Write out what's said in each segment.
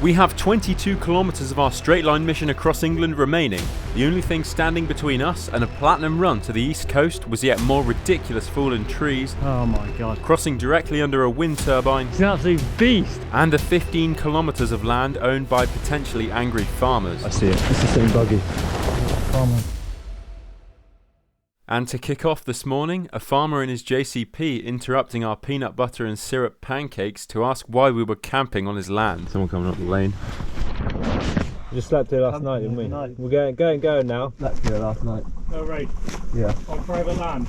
We have 22 kilometres of our straight line mission across England remaining. The only thing standing between us and a platinum run to the east coast was yet more ridiculous fallen trees. Oh my god. Crossing directly under a wind turbine. It's an absolute beast. And the 15 kilometres of land owned by potentially angry farmers. I see it. It's the same buggy. Farmer. And to kick off this morning, a farmer in his JCP interrupting our peanut butter and syrup pancakes to ask why we were camping on his land. Someone coming up the lane. We just slept here last night, didn't we? We're going now. Slept here last night. Oh right. Yeah. On private land.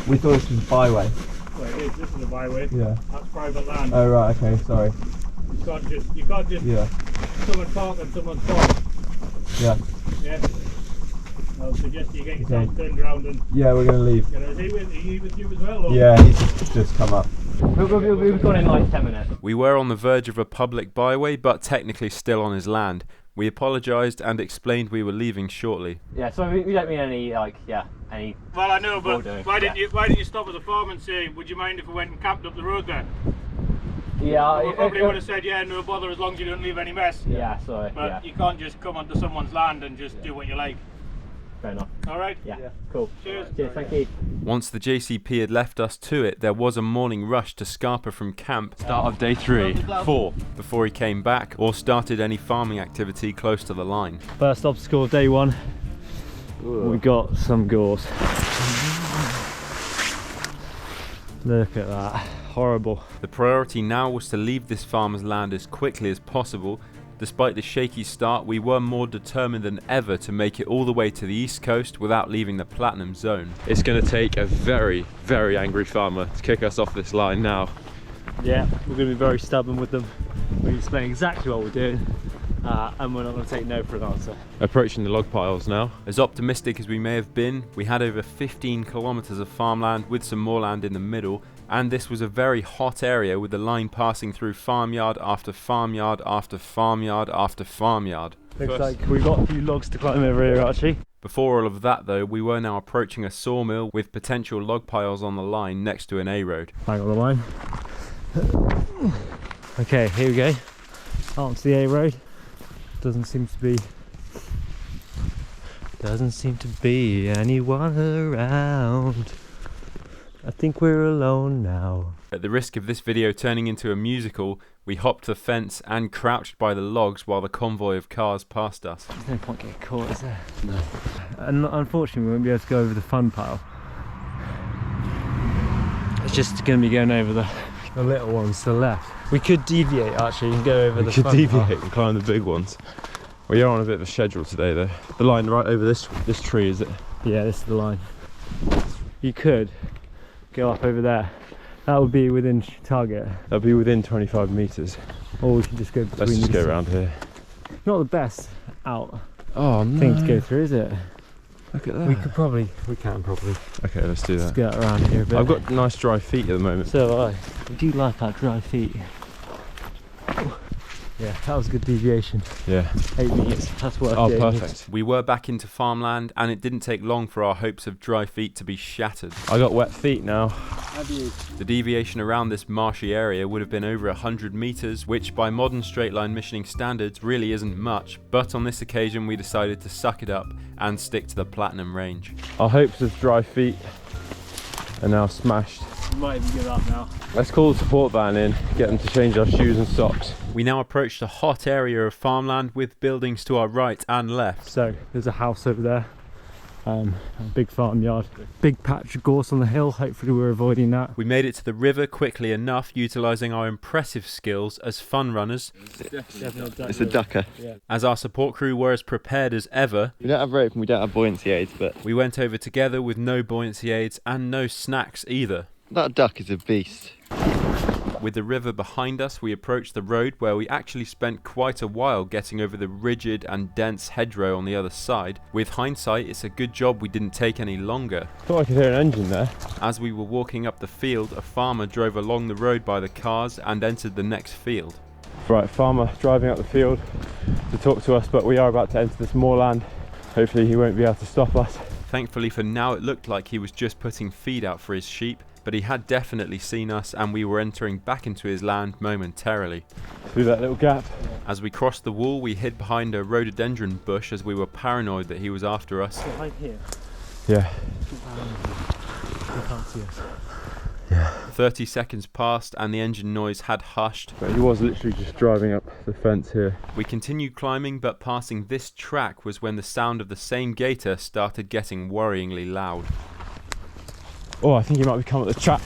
We thought this was a byway. Well, it is. This is a byway. Yeah. That's private land. Oh right. Okay. Sorry. You can't just. Yeah. Someone talk and someone talk. Yeah. Yeah. I'll suggest you get yourself turned around and. Yeah, we're gonna leave. Is he with you as well? Or? Yeah, he's just come up. We've gone in like 10 minutes. We were on the verge of a public byway, but technically still on his land. We apologised and explained we were leaving shortly. Yeah, so we don't mean any any. Well, I know, but why didn't you stop at the farm and say, would you mind if we went and camped up the road there? Yeah, we probably would have said, yeah, no bother, as long as you don't leave any mess. Yeah, sorry. But you can't just come onto someone's land and just do what you like. Fair enough. All right. Yeah. Cool. Cheers. Cheers. Thank you. Once the JCP had left us to it, there was a morning rush to Scarpa from camp. Start of day 4 before he came back or started any farming activity close to the line. First obstacle of day 1. We got some gores. Look at that. Horrible. The priority now was to leave this farmer's land as quickly as possible. Despite the shaky start, we were more determined than ever to make it all the way to the east coast without leaving the platinum zone. It's going to take a very, very angry farmer to kick us off this line now. Yeah, we're going to be very stubborn with them. We explain exactly what we're doing, and we're not going to take no for an answer. Approaching the log piles now. As optimistic as we may have been, we had over 15 kilometres of farmland with some more land in the middle, and this was a very hot area with the line passing through farmyard after farmyard after farmyard after farmyard. Looks like we've got a few logs to climb over here actually. Before all of that though, we were now approaching a sawmill with potential log piles on the line next to an A-road. Hang on the line. Okay, here we go. Onto the A-road. Doesn't seem to be anyone around. I think we're alone now. At the risk of this video turning into a musical, we hopped the fence and crouched by the logs while the convoy of cars passed us. There's no point getting caught, is there? No. And unfortunately we won't be able to go over the fun pile. It's just going to be going over the little ones to the left. We could deviate actually and go over the fun pile. We could deviate and climb the big ones. We are on a bit of a schedule today though. The line right over this tree, is it? Yeah, this is the line. You could go up over there. That would be within target. That'll be within 25 metres. Or we can just go between. Let's just these go around here. Not the best out thing to go through, is it? Look at that. We can probably. Okay, let's do that. Let's get around here a bit. I've got nice dry feet at the moment. So have I. We do like our dry feet. Yeah, that was a good deviation. Yeah. 8 minutes, that's worth it. Oh, perfect. We were back into farmland and it didn't take long for our hopes of dry feet to be shattered. I got wet feet now. Have you? The deviation around this marshy area would have been over 100 metres, which by modern straight line missioning standards really isn't much, but on this occasion we decided to suck it up and stick to the platinum range. Our hopes of dry feet are now smashed. We might even give up now. Let's call the support van in, get them to change our shoes and socks. We now approached a hot area of farmland with buildings to our right and left. So there's a house over there, a big farmyard, big patch of gorse on the hill. Hopefully we're avoiding that. We made it to the river quickly enough, utilising our impressive skills as fun runners. It's a ducker. Yeah. As our support crew were as prepared as ever. We don't have rope and we don't have buoyancy aids, but We went over together with no buoyancy aids and no snacks either. that duck is a beast. With the river behind us, we approached the road where we actually spent quite a while getting over the rigid and dense hedgerow on the other side. With hindsight, it's a good job we didn't take any longer. Thought I could hear an engine there. As we were walking up the field, a farmer drove along the road by the cars and entered the next field. Right, farmer driving up the field to talk to us, but we are about to enter this moorland. Hopefully he won't be able to stop us. Thankfully for now, it looked like he was just putting feed out for his sheep, but he had definitely seen us and we were entering back into his land momentarily. Through that little gap. As we crossed the wall, we hid behind a rhododendron bush as we were paranoid that he was after us. Behind here. Yeah. You can't see us. Yeah. 30 seconds passed and the engine noise had hushed. But he was literally just driving up the fence here. We continued climbing, but passing this track was when the sound of the same gator started getting worryingly loud. Oh, I think he might be coming at the trap.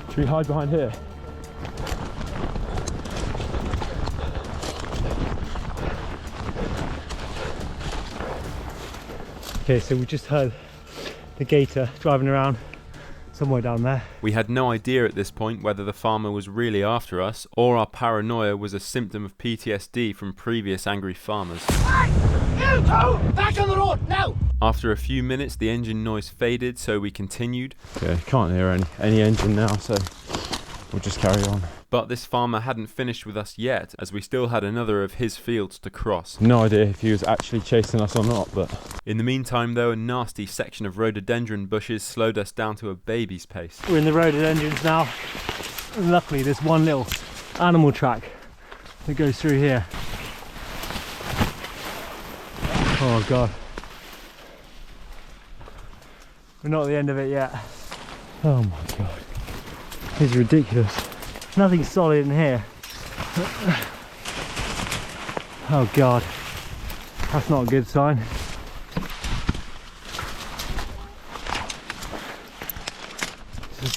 Should we hide behind here? Okay, so we just heard the gator driving around somewhere down there. We had no idea at this point whether the farmer was really after us or our paranoia was a symptom of PTSD from previous angry farmers. You two! Back on the road, now! After a few minutes the engine noise faded, so we continued. Yeah, can't hear any engine now, so we'll just carry on. But this farmer hadn't finished with us yet, as we still had another of his fields to cross. No idea if he was actually chasing us or not, but... In the meantime though, a nasty section of rhododendron bushes slowed us down to a baby's pace. We're in the rhododendrons now. And luckily there's one little animal track that goes through here. Oh god. We're not at the end of it yet. Oh my god. This is ridiculous. Nothing solid in here. Oh god. That's not a good sign.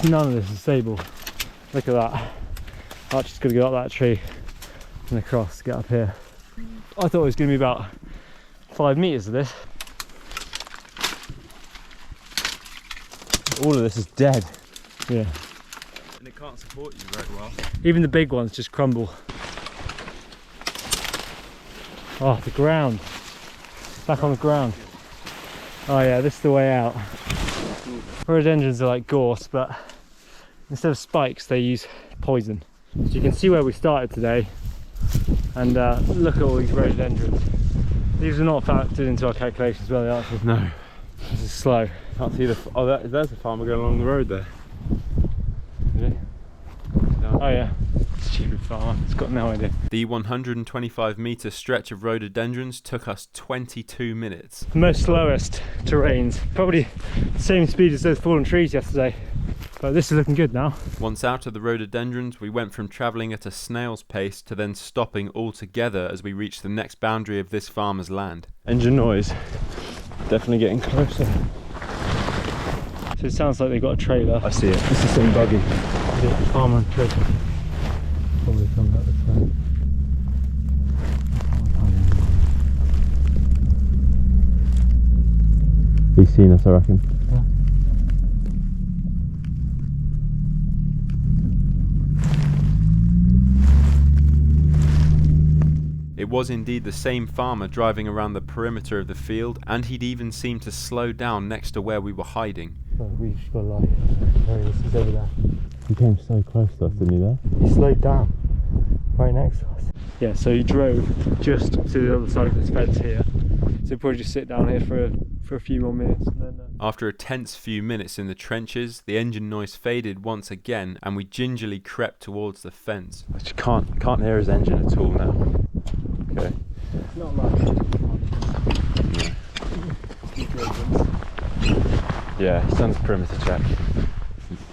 None of this is stable. Look at that. Archie's got to go up that tree and across to get up here. I thought it was going to be about 5 meters of this. All of this is dead. Yeah. And it can't support you very well. Even the big ones just crumble. Oh, the ground. Back on the ground. Oh yeah, this is the way out. Rhododendrons are like gorse, but instead of spikes they use poison. So you can see where we started today, and look at all these rhododendrons. These are not factored into our calculations, were they, Archie? No. This is slow. Can't see the... Oh, there's a farmer going along the road there. Is it? Oh yeah, stupid farmer, it's got no idea. The 125 metre stretch of rhododendrons took us 22 minutes. Most slowest terrains, probably the same speed as those fallen trees yesterday. But this is looking good now. Once out of the rhododendrons, we went from travelling at a snail's pace to then stopping altogether as we reached the next boundary of this farmer's land. Engine noise. Definitely getting closer. So it sounds like they've got a trailer. I see it. It's the same buggy. The farmer and trailer. Probably coming up this way. He's seen us, I reckon. Yeah. It was indeed the same farmer driving around the perimeter of the field, and he'd even seemed to slow down next to where we were hiding. Oh, we just got light. There he is, he's over there. He came so close to us, didn't he, there? He slowed down right next to us. Yeah, so he drove just to the other side of this fence here. So probably just sit down here for a few more minutes. And then, After a tense few minutes in the trenches, the engine noise faded once again, and we gingerly crept towards the fence. I just can't hear his engine at all now. Okay. It's not much. Yeah, he's done his perimeter check.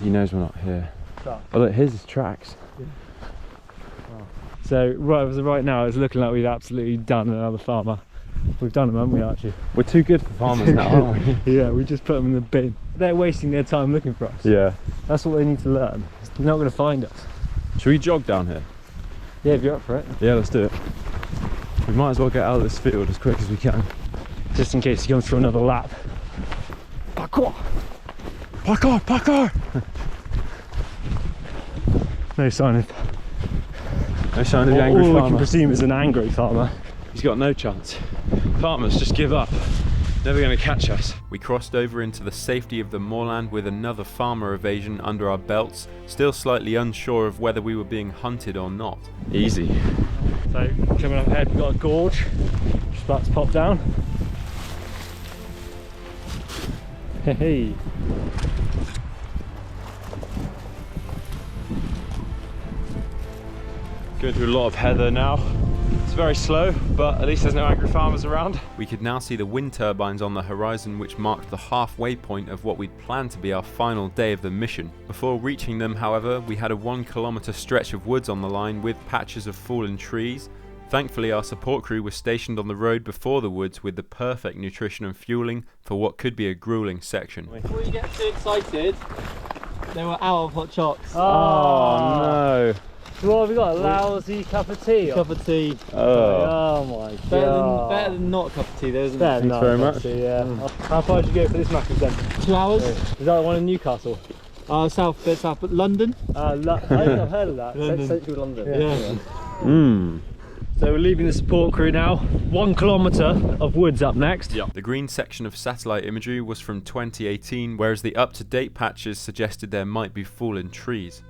He knows we're not here. Oh look, here's his tracks. So right now it's looking like we've absolutely done another farmer. We've done them, haven't we, Archie? We're too good for farmers now, aren't we? Yeah, we just put them in the bin. They're wasting their time looking for us. Yeah. That's what they need to learn. They're not going to find us. Should we jog down here? Yeah, if you're up for it. Yeah, let's do it. We might as well get out of this field as quick as we can. Just in case he comes for another lap. Parkour! Parkour! Parkour! No sign of... No sign of the angry all we can farmer. presume is an angry farmer. He's got no chance. Farmers, just give up. Never going to catch us. We crossed over into the safety of the moorland with another farmer evasion under our belts, still slightly unsure of whether we were being hunted or not. Easy. So, coming up ahead, we've got a gorge. Just about to pop down. Hey. Going through a lot of heather now. It's very slow, but at least there's no angry farmers around. We could now see the wind turbines on the horizon, which marked the halfway point of what we'd planned to be our final day of the mission. Before reaching them, however, we had a 1 kilometre stretch of woods on the line with patches of fallen trees. Thankfully, our support crew was stationed on the road before the woods with the perfect nutrition and fueling for what could be a grueling section. Before you get too excited, they were out of hot chocks. Oh no. So what have we got? A lousy cup of tea? Cup of tea. Oh my god. Better than not a cup of tea, though, isn't Better it? than very not a cup much. of tea, yeah. How far did you go for this Macca's then? 2 hours. Is that the one in Newcastle? South, but London. I think I've heard of that. London. Central London. Yeah. So we're leaving the support crew now. 1 kilometre of woods up next. The green section of satellite imagery was from 2018, whereas the up-to-date patches suggested there might be fallen trees.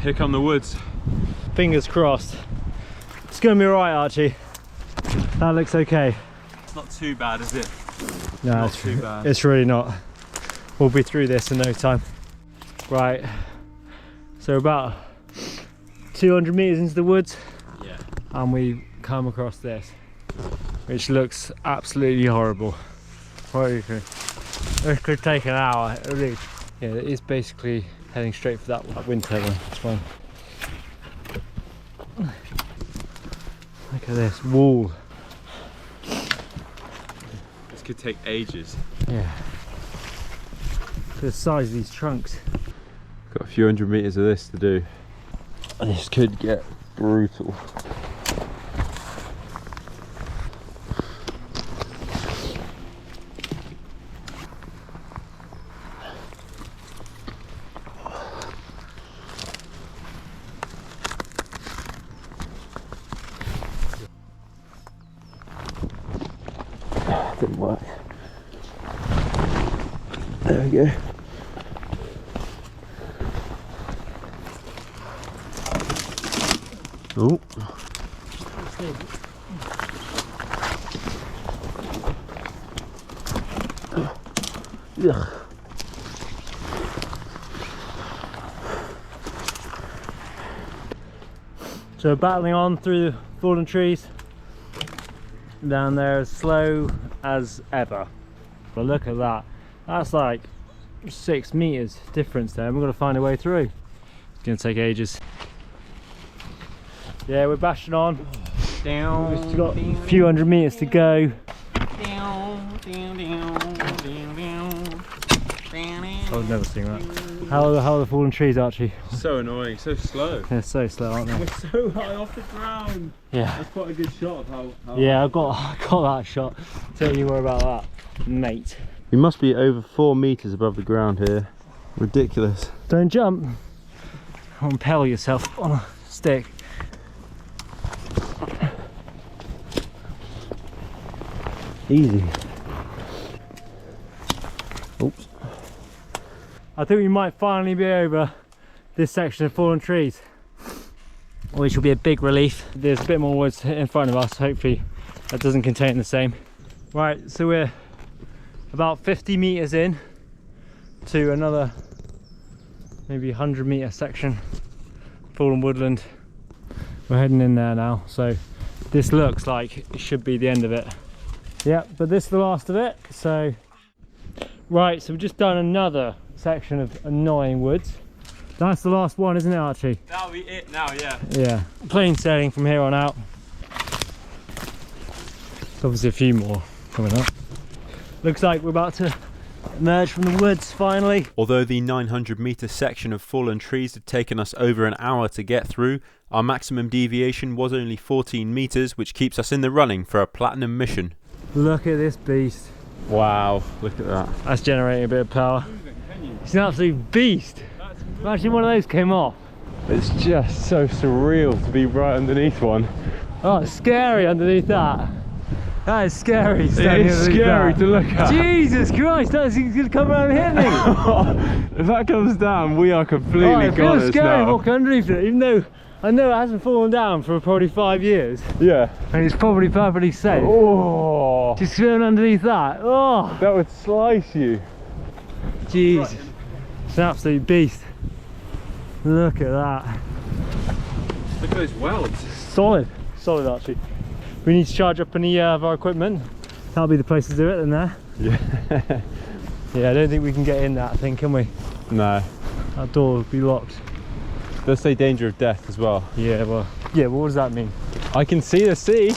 Here come the woods. Fingers crossed. It's going to be alright, Archie. That looks okay. It's not too bad, is it? No, Not it's, too bad. it's really not. We'll be through this in no time. Right. So about 200 metres into the woods. Yeah. And we come across this, which looks absolutely horrible. What do you think? This could take an hour at least. Yeah, it is basically heading straight for that wind turbine. It's fine. Look at this wall. This could take ages. Yeah. The size of these trunks. Got a few hundred metres of this to do. And this could get brutal. Didn't work. There we go. Oh. Ugh. So battling on through the fallen trees. Down there as slow as ever. But look at that. That's like 6 meters difference there. We're going to find a way through. It's going to take ages. Yeah, we're bashing on. We've just got a few hundred meters to go. I've never seen that. How are the fallen trees, Archie? So annoying, so slow. They're so slow, aren't they? We're so high off the ground. Yeah. That's quite a good shot of how Yeah, I got that shot. Tell you more about that, mate. We must be over 4 meters above the ground here. Ridiculous. Don't jump. Impale yourself on a stick. Easy. Oops. I think we might finally be over this section of fallen trees, which will be a big relief. There's a bit more woods in front of us. Hopefully that doesn't contain the same. Right, so we're about 50 meters in to another maybe 100 meter section, fallen woodland. We're heading in there now, so this looks like it should be the end of it. Yeah, but this is the last of it. So right, so we've just done another section of annoying woods. That's the last one, isn't it, Archie? That'll be it now, yeah. Yeah, plain sailing from here on out. There's obviously a few more coming up. Looks like we're about to emerge from the woods finally. Although the 900 metre section of fallen trees had taken us over an hour to get through, our maximum deviation was only 14 metres, which keeps us in the running for a platinum mission. Look at this beast. Wow, look at that. That's generating a bit of power. It's an absolute beast. Imagine one of those came off. It's just so surreal to be right underneath one. Oh, it's scary underneath that. That is scary. It standing is underneath scary that. to look at. Jesus Christ, that's going to come around and hit me. If that comes down, we are completely Oh, it feels goners scary now. walking underneath it, even though I know it hasn't fallen down for probably 5 years. Yeah. And it's probably perfectly safe. Oh, Just feeling underneath that. Oh, that would slice you. Jesus. It's an absolute beast. Look at that. Look at those welds. Solid, solid Archie. We need to charge up any of our equipment. That'll be the place to do it then there. Yeah. Yeah, I don't think we can get in that thing, can we? No. That door will be locked. Does say danger of death as well. Yeah, well, what does that mean? I can see the sea.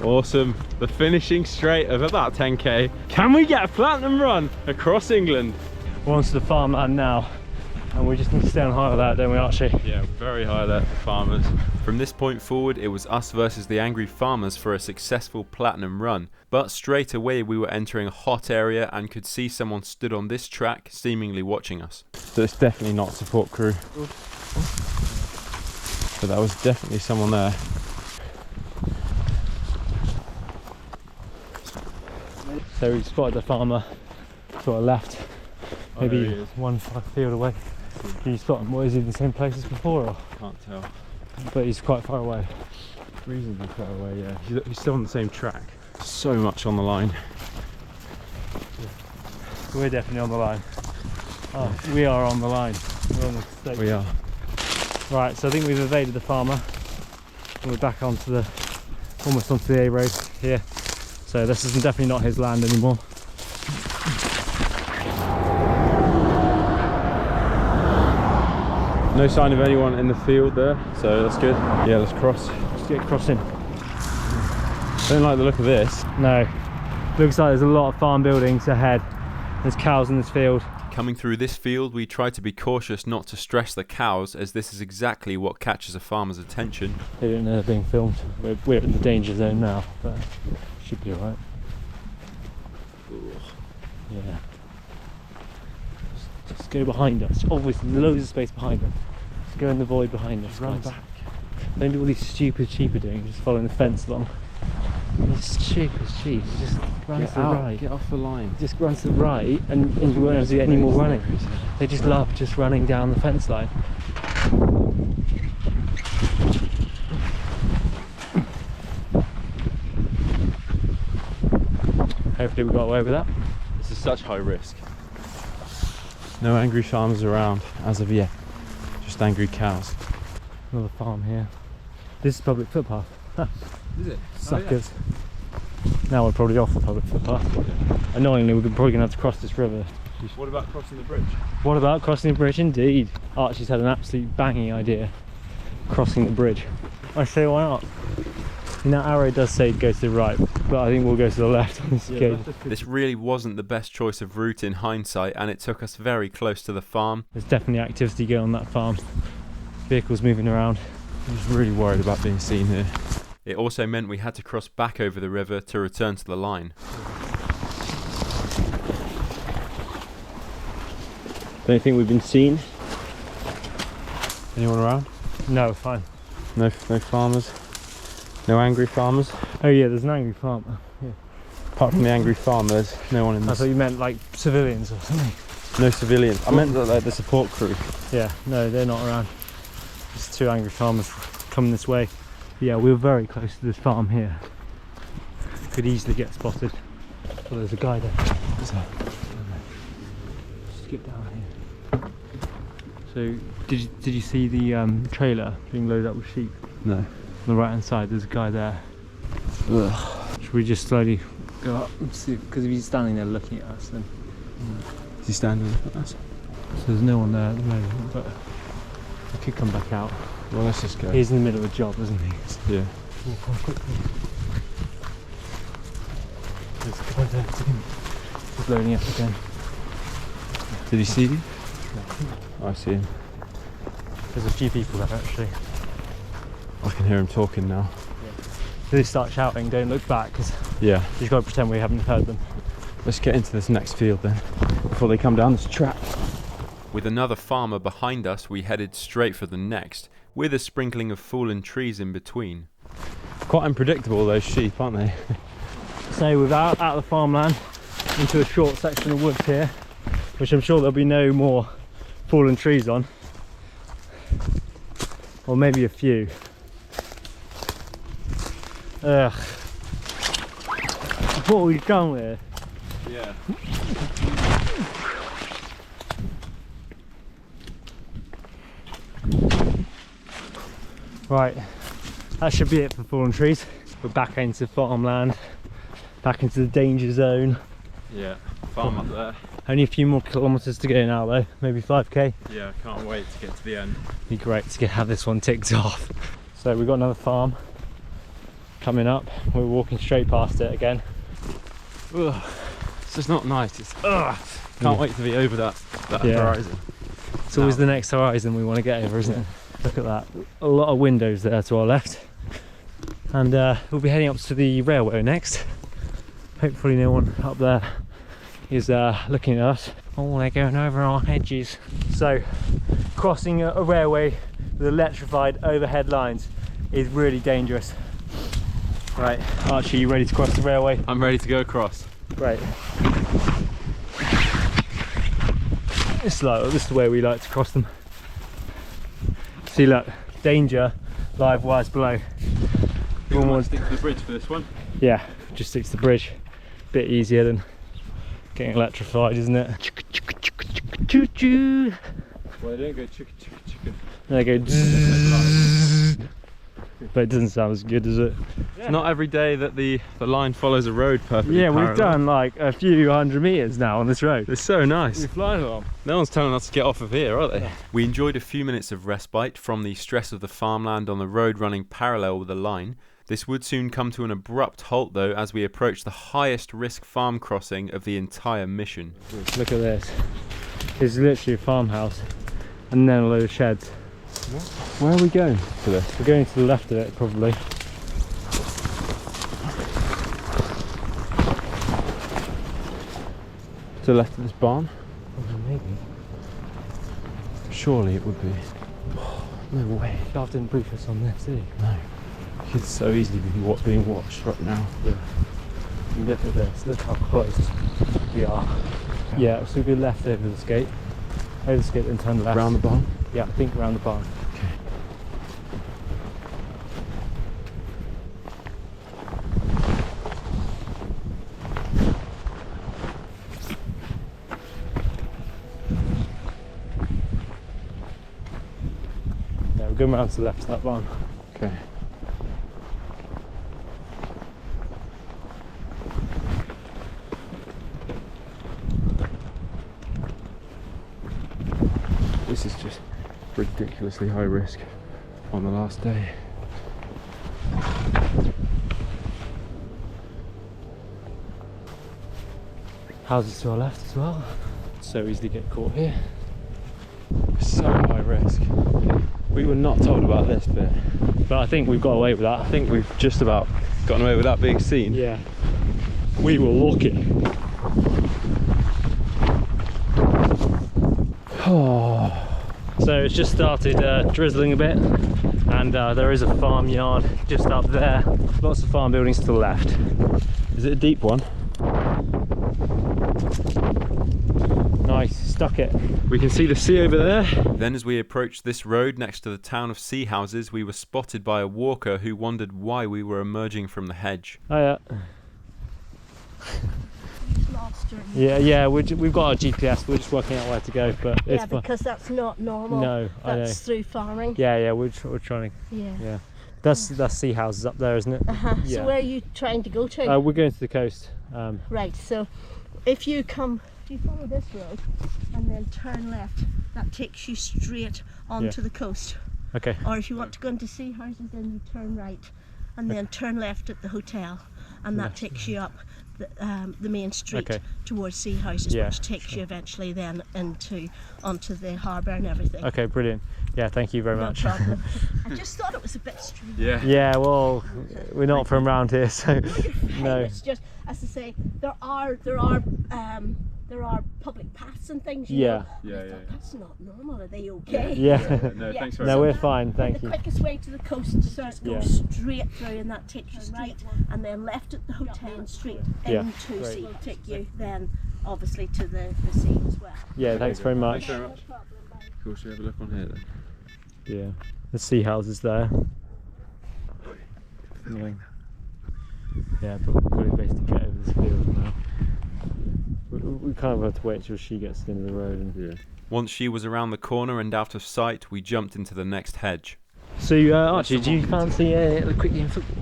Awesome. The finishing straight of about 10k. Can we get a platinum run across England? We're onto the farmland now, and we just need to stay on high alert, don't we, Archie? Yeah, very high alert for farmers. From this point forward, it was us versus the angry farmers for a successful platinum run. But straight away we were entering a hot area and could see someone stood on this track, seemingly watching us. So it's definitely not support crew. But that was definitely someone there. So we spotted the farmer to our left, maybe there he is. 1 field away. Can you spot him? What, is he in the same place as before? Or? Can't tell. But he's quite far away. Reasonably far away, yeah. He's still on the same track. So much on the line. We're definitely on the line. Oh, we are on the line. We're on the stake. We are. Right, so I think we've evaded the farmer. And we're back onto the, almost onto the A road here. So this is definitely not his land anymore. No sign of anyone in the field there, so that's good. Yeah, let's cross. Let's get crossing. Don't like the look of this. No, looks like there's a lot of farm buildings ahead. There's cows in this field. Coming through this field, we try to be cautious not to stress the cows, as this is exactly what catches a farmer's attention. They don't know they're being filmed. We're in the danger zone now, but should be alright. Yeah. Just go behind us. Obviously, loads of space behind us. Just go in the void behind us. Run guys. back. Don't do all these stupid sheep are doing, just following the fence along. These stupid sheep, just run to the right. Get off the line. Just run to the right and you won't have to do any more running. They just love just running down the fence line. Hopefully we got away with that. This is such high risk. No angry farmers around as of yet. Just angry cows. Another farm here. This is public footpath. Is it? Suckers. Now we're probably off the public footpath. Annoyingly, we're probably going to have to cross this river. What about crossing the bridge? What about crossing the bridge? Indeed. Archie's had an absolute banging idea. Crossing the bridge. I say why not? And that arrow does say go to the right, but I think we'll go to the left on this occasion. This really wasn't the best choice of route in hindsight, and it took us very close to the farm. There's definitely activity going on that farm. Vehicles moving around. I'm just really worried about being seen here. It also meant we had to cross back over the river to return to the line. Don't think we've been seen. Anyone around? No, fine. No farmers. No angry farmers. Oh yeah, there's an angry farmer. Yeah. Apart from the angry farmers, no one in I this. thought you meant like civilians or something. No civilians. I meant that, like the support crew. Yeah, no, they're not around. There's two angry farmers coming this way. Yeah, we're very close to this farm here. Could easily get spotted. Oh, there's a guy there. What's that? Just get down here. So, did you see the trailer being loaded up with sheep? No. On the right hand side, there's a guy there. Ugh. Should we just slowly go up and see? Because if he's standing there looking at us, then. Is he standing with us? So there's no one there at the moment, but he could come back out. Well, let's just go. He's in the middle of a job, isn't he? Yeah. Walk on quickly. There's a guy there too. He's loading up again. Did he see you? Oh, I see him. There's a few people there actually. I can hear him talking now. If they start shouting, don't look back, because Yeah. you've got to pretend we haven't heard them. Let's get into this next field then, before they come down this track. With another farmer behind us, we headed straight for the next, with a sprinkling of fallen trees in between. Quite unpredictable, those sheep, aren't they? So we're out of the farmland into a short section of woods here, which I'm sure there'll be no more fallen trees on. Or maybe a few. Ugh. What have we done with? Yeah. Right, that should be it for fallen trees. We're back into farmland, back into the danger zone. Yeah, farm up there. Only a few more kilometres to go now though, maybe 5k. Yeah, can't wait to get to the end. Be great to have this one ticked off. So we've got another farm coming up. We're walking straight past it again. Ugh, it's just not nice. It's can't wait to be over that horizon. It's always the next horizon we want to get over, isn't it? Look at that. A lot of windows there to our left. And we'll be heading up to the railway next. Hopefully no one up there is looking at us. Oh, they're going over our hedges. So crossing a railway with electrified overhead lines is really dangerous. Right, Archie, you ready to cross the railway? I'm ready to go across. Great. This is the way we like to cross them. See, look, danger, live wires below. We want to stick to the bridge for this one. Yeah, just stick to the bridge. Bit easier than getting electrified, isn't it? Choo choo. Well, they don't go chicka chicka chicka. They go zzz. But it doesn't sound as good, does it? It's not every day that the line follows a road perfectly. Yeah, parallel. we've done like a few 100 meters now on this road. It's so nice. We're flying along. No one's telling us to get off of here, are they? We enjoyed a few minutes of respite from the stress of the farmland on the road running parallel with the line. This would soon come to an abrupt halt though as we approach the highest risk farm crossing of the entire mission. Look at this. It's literally a farmhouse and then a load of sheds. Where are we going for this? We're going to the left of it probably. To the left of this barn? Maybe. Surely it would be. No way. Gav didn't brief us on this, did he? No. It could so easily be being watched right now. Yeah. Look at this. Look how close we are. Yeah, so we go left over the skate. Over the skate and turn left. Round the barn? Yeah, I think around the barn. Okay. Yeah, we're going round to the left of that barn. Okay. This is just ridiculously high risk on the last day. Houses to our left as well. So easily get caught here. So high risk. We were not told about this bit. But I think we've got away with that. I think we've just about gotten away without being seen. Yeah. We were lucky. So it's just started drizzling a bit, and there is a farmyard just up there. Lots of farm buildings to the left. Is it a deep one? Nice, stuck it. We can see the sea over there. Then as we approached this road next to the town of sea houses, we were spotted by a walker who wondered why we were emerging from the hedge. Oh yeah. Yeah, we've got our GPS, we're just working out where to go, but it's yeah, because that's not normal. No, I know. That's through farming. Yeah, we're trying to. Yeah. That's sea houses up there, isn't it? Yeah. So where are you trying to go to? We're going to the coast. Right. So if you follow this road and then turn left, that takes you straight onto the coast. Okay. Or if you want to go into sea houses, then you turn right and then turn left at the hotel, and that takes you up the main street towards sea houses, which takes you eventually then onto the harbour and everything. Okay, brilliant. Yeah, thank you very much. No problem. I just thought it was a bit strange. Yeah, well, we're not from around here, so no. It's just, as I say, there are public paths and things. You know. That's not normal. Are they okay? Yeah. No, thanks very No, much. we're fine, thank you. The quickest way to the coast is just go straight through, and that takes you straight, and then left at the hotel and straight into sea, take you then obviously to the sea as well. Yeah, thanks very much. Thanks very much. Cool, should we have a look on here then? Yeah, the sea houses there. Filming. Yeah, but we've got to basically get over this field now. We kind of have to wait till she gets to the end of the road. And Once she was around the corner and out of sight, we jumped into the next hedge. So Archie, do you fancy a quick game of football?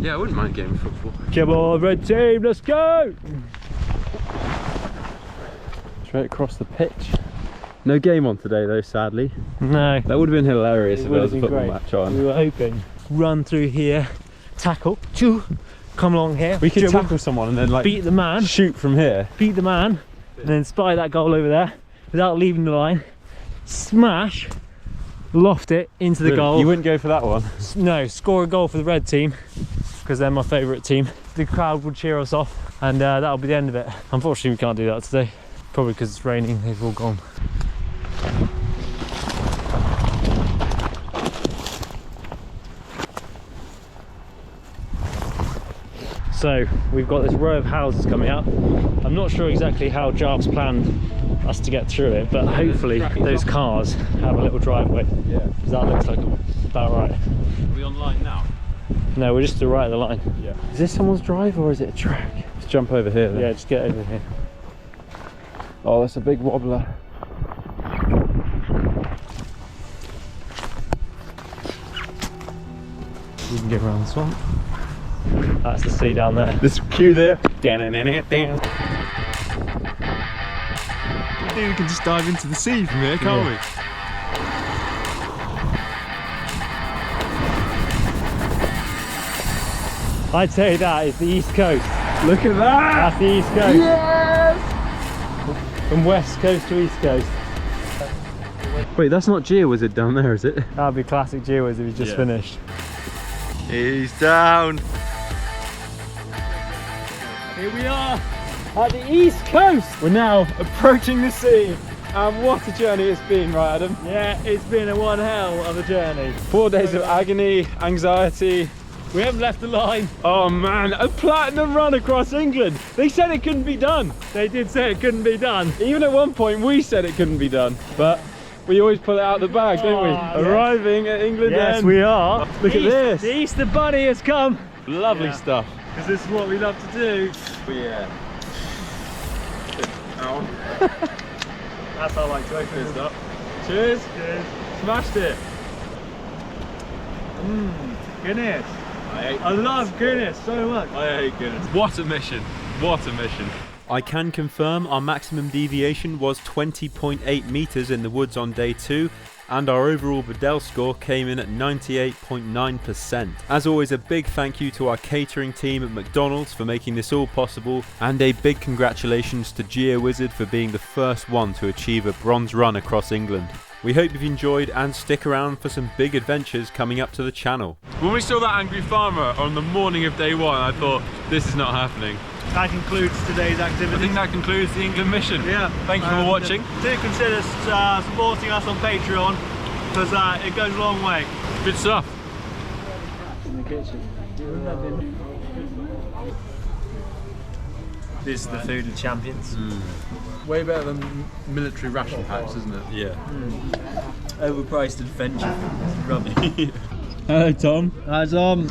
Yeah, I wouldn't mind getting football. Come on, red team, let's go! Straight across the pitch. No game on today though, sadly. No. That would have been hilarious if there was a Would've been football great. match on. We were hoping. Run through here, tackle, choo, come along here. We could dribble, tackle someone and then like beat the man, shoot from here. beat the man, and then spy that goal over there without leaving the line. Smash, loft it into the goal. You wouldn't go for that one? No, score a goal for the red team because they're my favourite team. The crowd would cheer us off, and that'll be the end of it. Unfortunately, we can't do that today. Probably because it's raining, they've all gone. So we've got this row of houses coming up. I'm not sure exactly how Jarv's planned us to get through it, but hopefully those cars have a little driveway. Yeah. Because that looks like about right. Are we online now? No, we're just to the right of the line. Yeah. Is this someone's drive or is it a track? Let's jump over here then. Yeah, just get over here. Oh, that's a big wobbler. We can get around the swamp. That's the sea down there. This queue there. We can just dive into the sea from here, can't we? I'd say that is the east coast. Look at that! That's the east coast. Yes! From west coast to east coast. Wait, that's not Geowizard down there, is it? That'd be classic Geowizard if he's just finished. He's down. Here we are at the east coast. We're now approaching the sea. And what a journey it's been, right, Adam? Yeah, it's been a one hell of a journey. 4 days of agony, anxiety. We haven't left the line. Oh man, a platinum run across England. They said it couldn't be done. They did say it couldn't be done. Even at one point we said it couldn't be done. But we always pull it out of the bag, don't we? yes. Arriving at England Yes, End. we are. Look at this. The Easter Bunny has come. Lovely stuff. Because this is what we love to do. Yeah. Ow. That's how I like to open this up. Cheers. Cheers. Smashed it. Guinness. I love Guinness so much. hate Guinness. What a mission. What a mission. I can confirm our maximum deviation was 20.8 metres in the woods on day 2, and our overall Bedell score came in at 98.9%. As always, a big thank you to our catering team at McDonald's for making this all possible, and a big congratulations to Geowizard for being the first one to achieve a bronze run across England. We hope you've enjoyed and stick around for some big adventures coming up to the channel. When we saw that angry farmer on the morning of day 1, I thought, this is not happening. That concludes today's activity. I think that concludes the England mission. Yeah. Thank you for watching. Do consider supporting us on Patreon because it goes a long way. Good stuff. This is the food of champions. Way better than military ration packs, isn't it? Yeah. Overpriced adventure. Rubbish. Hello, Tom. Hi, Tom.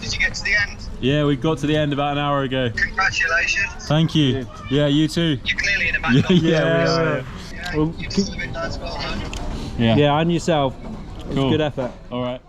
Did you get to the end? Yeah, we got to the end about an hour ago. Congratulations. Thank you. Yeah, you too. You're clearly in a bad Yeah, company. yeah. Yeah, you've delivered nice, well done. Yeah. Yeah, and yourself. It was Cool. good effort. All right.